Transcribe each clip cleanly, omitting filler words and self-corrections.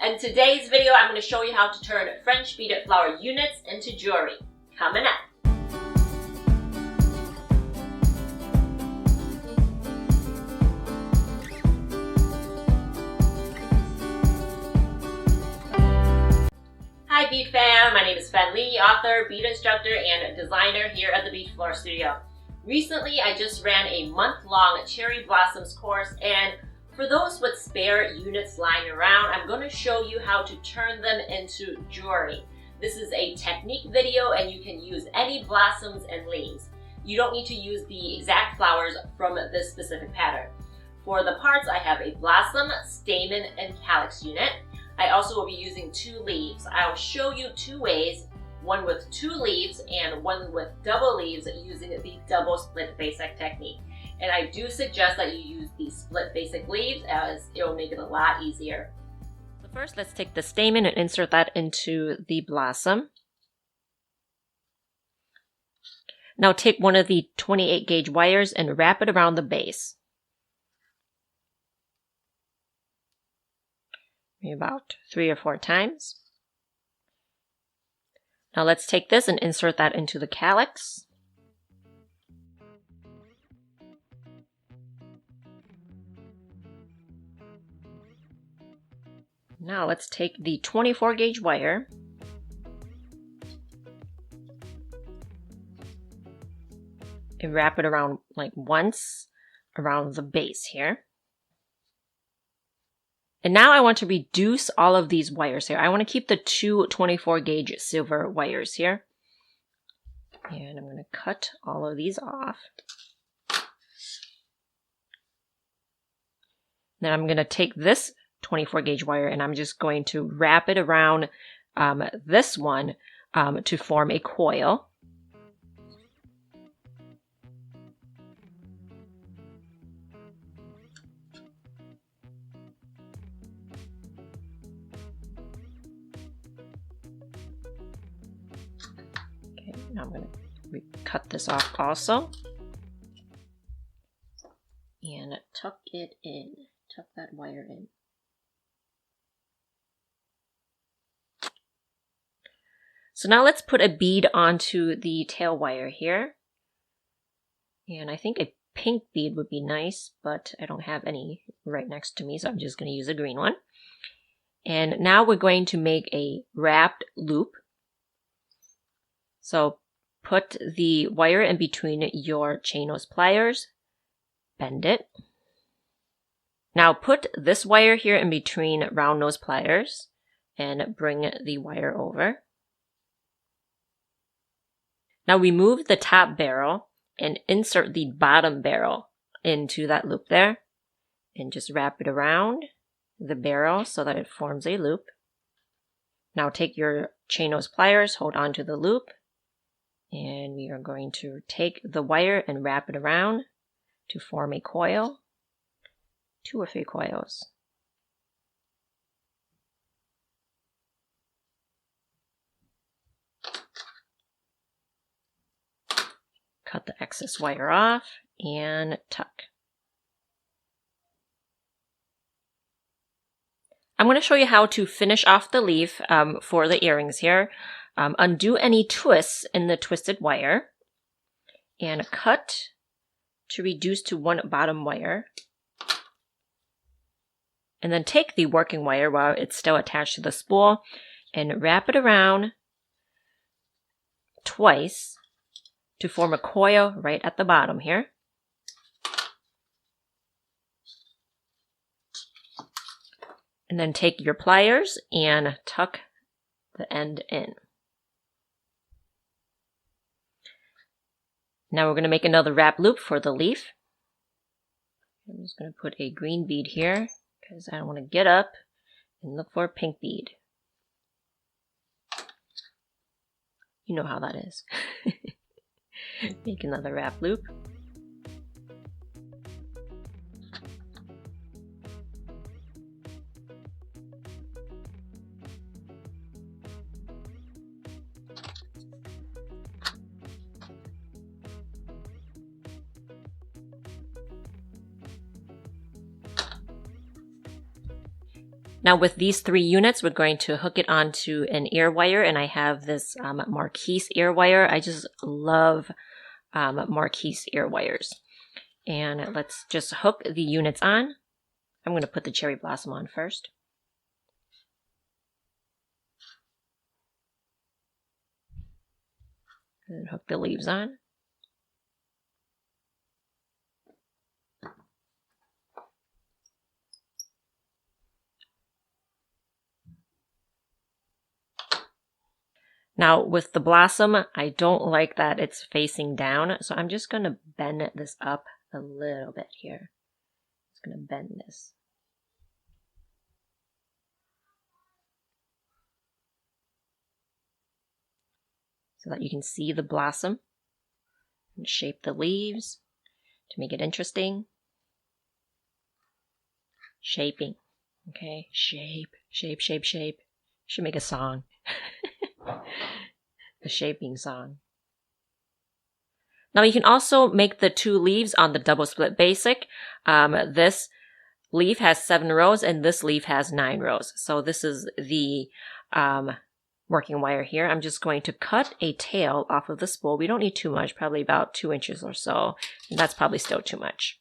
In today's video, I'm going to show you how to turn French beaded flower units into jewelry. Coming up. Hi Bead fam, my name is Fan Lee, author, bead instructor, and designer here at the Bead Flora studio. Recently, I just ran a month-long Cherry Blossoms course, and for those with spare units lying around, I'm going to show you how to turn them into jewelry. This is a technique video and you can use any blossoms and leaves. You don't need to use the exact flowers from this specific pattern. For the parts, I have a blossom, stamen, and calyx unit. I also will be using 2 leaves. I'll show you 2 ways, one with 2 leaves and one with double leaves using the double split basic technique. And I do suggest that you use the split basic leaves as it will make it a lot easier. So first, let's take the stamen and insert that into the blossom. Now take one of the 28 gauge wires and wrap it around the base. Maybe about 3 or 4 times. Now let's take this and insert that into the calyx. Now let's take the 24 gauge wire and wrap it around like once around the base here. And now I want to reduce all of these wires here. I want to keep the 2 24 gauge silver wires here. And I'm going to cut all of these off. Then I'm going to take this 24 gauge wire and I'm just going to wrap it around this one to form a coil. Okay, now I'm going to cut this off also and tuck it in, tuck that wire in. So now let's put a bead onto the tail wire here. And I think a pink bead would be nice, but I don't have any right next to me, so I'm just going to use a green one. And now we're going to make a wrapped loop. So put the wire in between your chain nose pliers, bend it. Now put this wire here in between round nose pliers and bring the wire over. Now remove the top barrel and insert the bottom barrel into that loop there and just wrap it around the barrel so that it forms a loop. Now take your chain nose pliers, hold on to the loop, and we are going to take the wire and wrap it around to form a coil, 2 or 3 coils. Cut the excess wire off and tuck. I'm going to show you how to finish off the leaf for the earrings here. Undo any twists in the twisted wire and cut to reduce to 1 bottom wire. And then take the working wire while it's still attached to the spool and wrap it around twice to form a coil right at the bottom here. And then take your pliers and tuck the end in. Now we're going to make another wrap loop for the leaf. I'm just going to put a green bead here because I don't want to get up and look for a pink bead. You know how that is. Make another wrap loop. Now with these 3 units, we're going to hook it onto an ear wire, and I have this Marquise ear wire. I just love Marquise ear wires. And let's just hook the units on. I'm going to put the cherry blossom on first. And hook the leaves on. Now with the blossom, I don't like that it's facing down, so I'm just going to bend this up a little bit here. Just going to bend this. So that you can see the blossom and shape the leaves to make it interesting. Shaping. Okay, shape, shape, shape, shape. Should make a song. A shaping song. Now you can also make the 2 leaves on the double split basic. This leaf has 7 rows and this leaf has 9 rows. So this is the working wire here. I'm just going to cut a tail off of the spool. We don't need too much, probably about 2 inches or so. And that's probably still too much.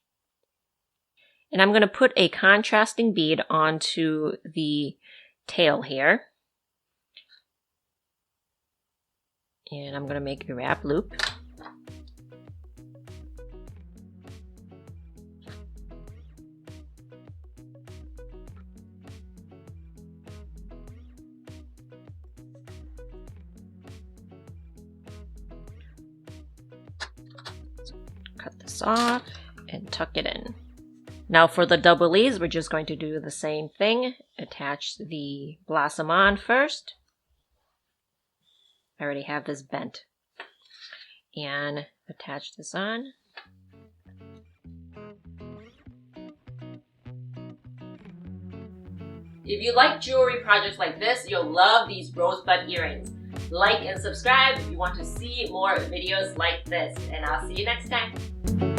And I'm going to put a contrasting bead onto the tail here. And I'm going to make a wrap loop. Cut this off and tuck it in. Now for the double leaves, we're just going to do the same thing. Attach the blossom on first. I already have this bent. And attach this on. If you like jewelry projects like this, you'll love these rosebud earrings. Like and subscribe if you want to see more videos like this, and I'll see you next time.